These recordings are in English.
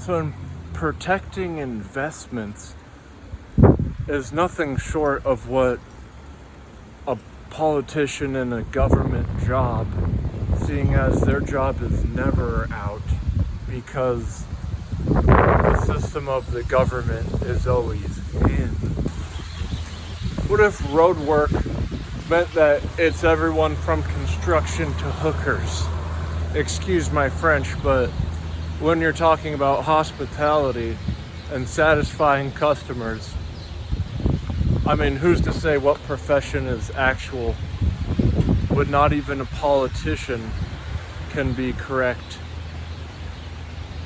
So in protecting investments is nothing short of what a politician in a government job, seeing as their job is never out because the system of the government is always in. What if road work meant that it's everyone from construction to hookers? Excuse my French, but when you're talking about hospitality and satisfying customers, I mean, who's to say what profession is actual? But not even a politician can be correct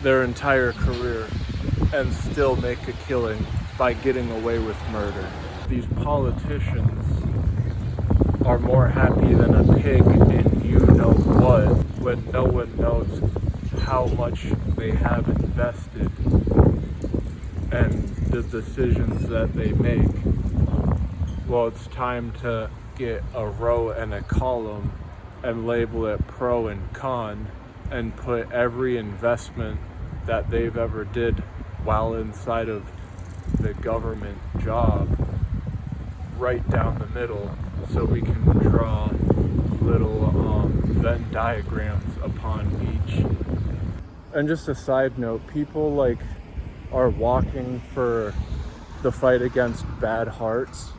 their entire career and still make a killing by getting away with murder. These politicians are more happy than a pig in you know what when no one knows how much they have invested and the decisions that they make. Well, it's time to get a row and a column and label it pro and con and put every investment that they've ever did while inside of the government job right down the middle so we can draw little Venn diagrams upon each. And just a side note, people are walking for the fight against bad hearts,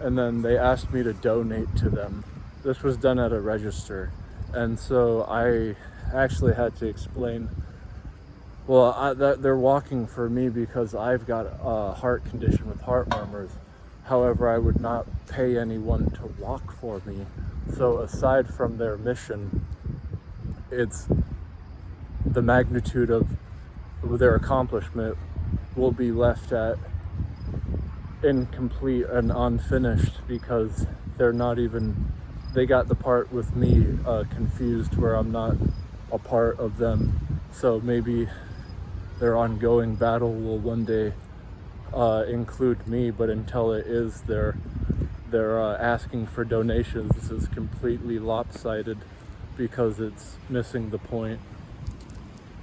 and then they asked me to donate to them. This was done at a register, and so I actually had to explain, that they're walking for me because I've got a heart condition with heart murmurs. However, I would not pay anyone to walk for me. So aside from their mission, it's the magnitude of their accomplishment will be left at incomplete and unfinished because they got the part with me confused where I'm not a part of them. So maybe their ongoing battle will one day include me, but until it is, they're asking for donations. This is completely lopsided because it's missing the point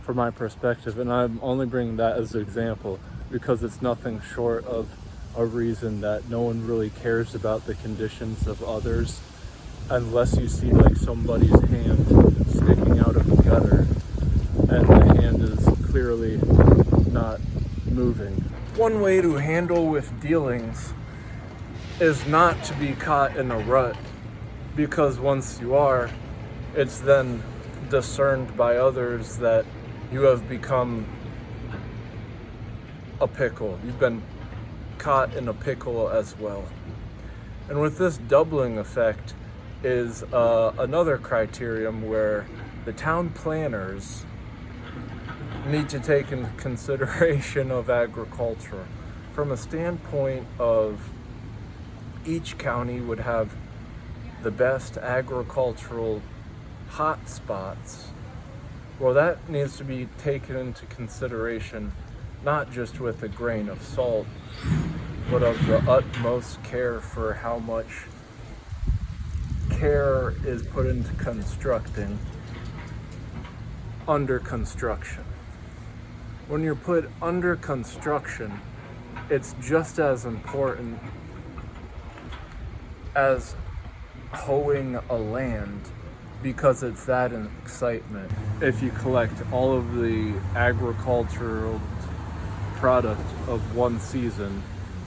from my perspective, and I'm only bringing that as an example because it's nothing short of a reason that no one really cares about the conditions of others unless you see somebody's hand sticking out of the gutter and the hand is clearly not moving. One way to handle with dealings is not to be caught in a rut, because once you are, it's then discerned by others that you have become a pickle. You've been caught in a pickle as well. And with this doubling effect is another criterion where the town planners need to take into consideration of agriculture. From a standpoint of each county would have the best agricultural hot spots. Well, that needs to be taken into consideration, not just with a grain of salt, but of the utmost care for how much care is put into constructing under construction. When you're put under construction, it's just as important as hoeing a land because it's that excitement. If you collect all of the agricultural product of one season,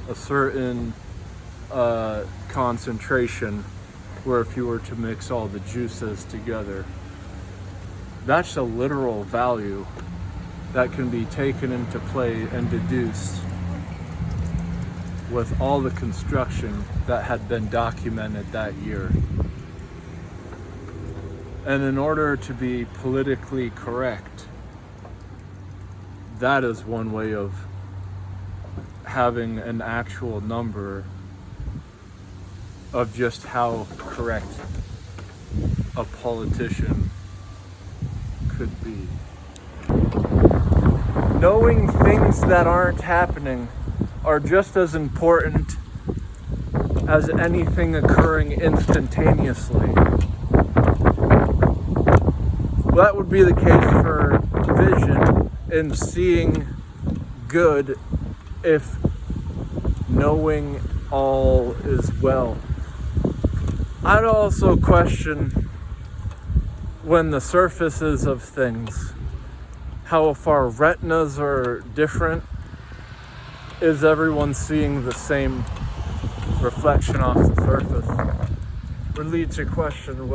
a certain concentration, where if you were to mix all the juices together, that's a literal value that can be taken into play and deduced with all the construction that had been documented that year. And in order to be politically correct, that is one way of having an actual number of just how correct a politician could be. Knowing things that aren't happening are just as important as anything occurring instantaneously. That would be the case for vision and seeing good if knowing all is well. I'd also question when the surfaces of things, how if our retinas are different, is everyone seeing the same reflection off the surface? Would lead to question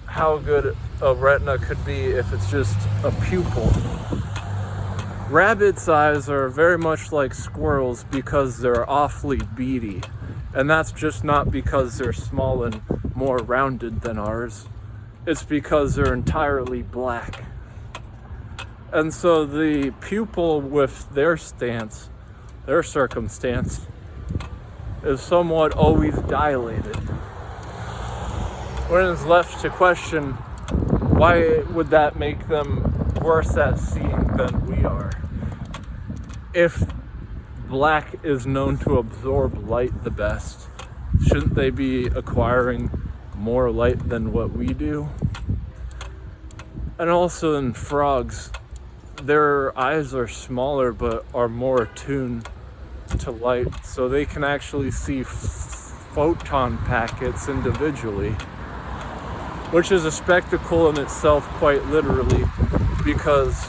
how good a retina could be if it's just a pupil. Rabbits' eyes are very much like squirrels because they're awfully beady, and that's just not because they're small and more rounded than ours. It's because they're entirely black. And so the pupil with their circumstance, is somewhat always dilated. When it's left to question, why would that make them worse at seeing than we are? If black is known to absorb light the best, shouldn't they be acquiring more light than what we do? And also in frogs, their eyes are smaller but are more attuned to light, so they can actually see photon packets individually, which is a spectacle in itself, quite literally, because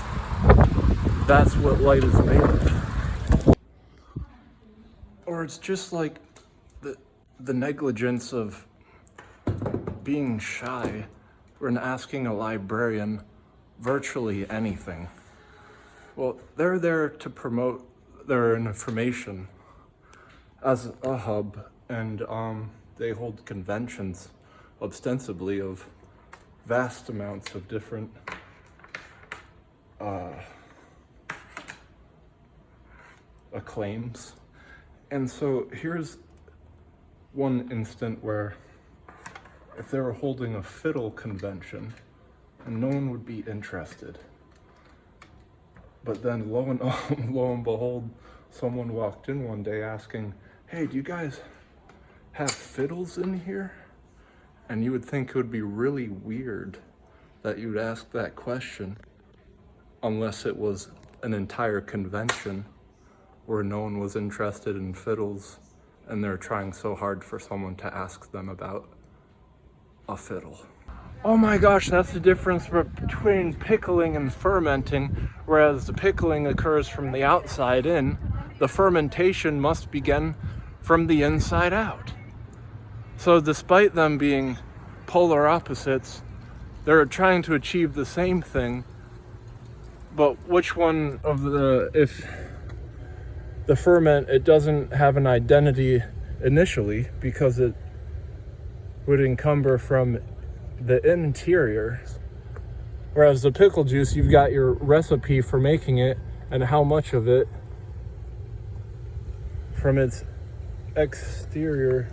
that's what light is made of. Or it's just like the negligence of being shy when asking a librarian virtually anything. Well, they're there to promote their information as a hub, and they hold conventions ostensibly of vast amounts of different acclaims. And so here's one instant where if they were holding a fiddle convention and no one would be interested, but then lo and behold, someone walked in one day asking, "Hey, do you guys have fiddles in here?" And you would think it would be really weird that you would ask that question unless it was an entire convention where no one was interested in fiddles and they're trying so hard for someone to ask them about a fiddle. Oh my gosh, that's the difference between pickling and fermenting. Whereas the pickling occurs from the outside in, the fermentation must begin from the inside out. So despite them being polar opposites, they're trying to achieve the same thing, but which one of if the ferment, it doesn't have an identity initially because it would encumber from the interior. Whereas the pickle juice, you've got your recipe for making it and how much of it from its exterior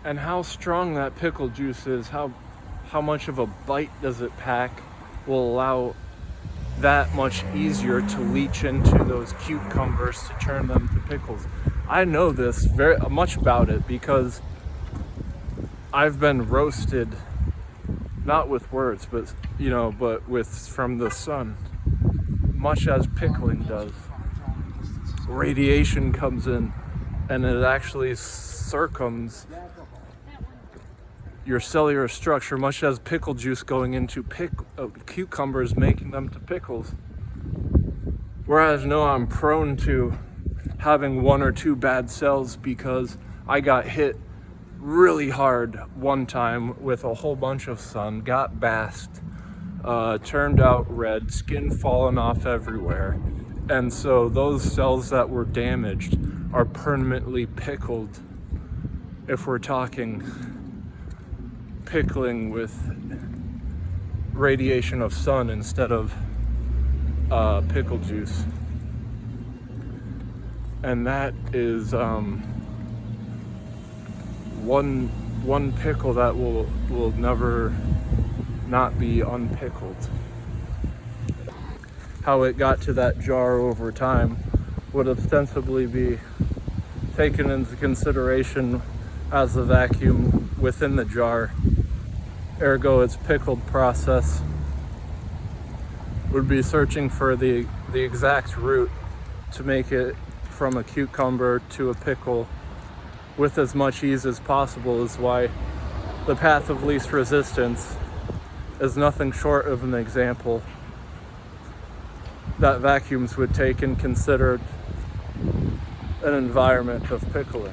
and how strong that pickle juice is, how much of a bite does it pack, will allow that much easier to leach into those cucumbers to turn them to pickles. I know this very much about it because I've been roasted, not with words, but with from the sun, much as pickling does. Radiation comes in and it actually circums your cellular structure, much as pickle juice going into cucumbers, making them to pickles. Whereas no, I'm prone to having one or two bad cells because I got hit really hard one time with a whole bunch of sun, got basked, turned out red, skin falling off everywhere. And so those cells that were damaged are permanently pickled if we're talking pickling with radiation of sun instead of pickle juice. And that is one pickle that will never not be unpickled. How it got to that jar over time would ostensibly be taken into consideration as a vacuum within the jar, ergo its pickled process would be searching for the exact route to make it from a cucumber to a pickle with as much ease as possible, is why the path of least resistance is nothing short of an example that vacuums would take and considered an environment of pickling.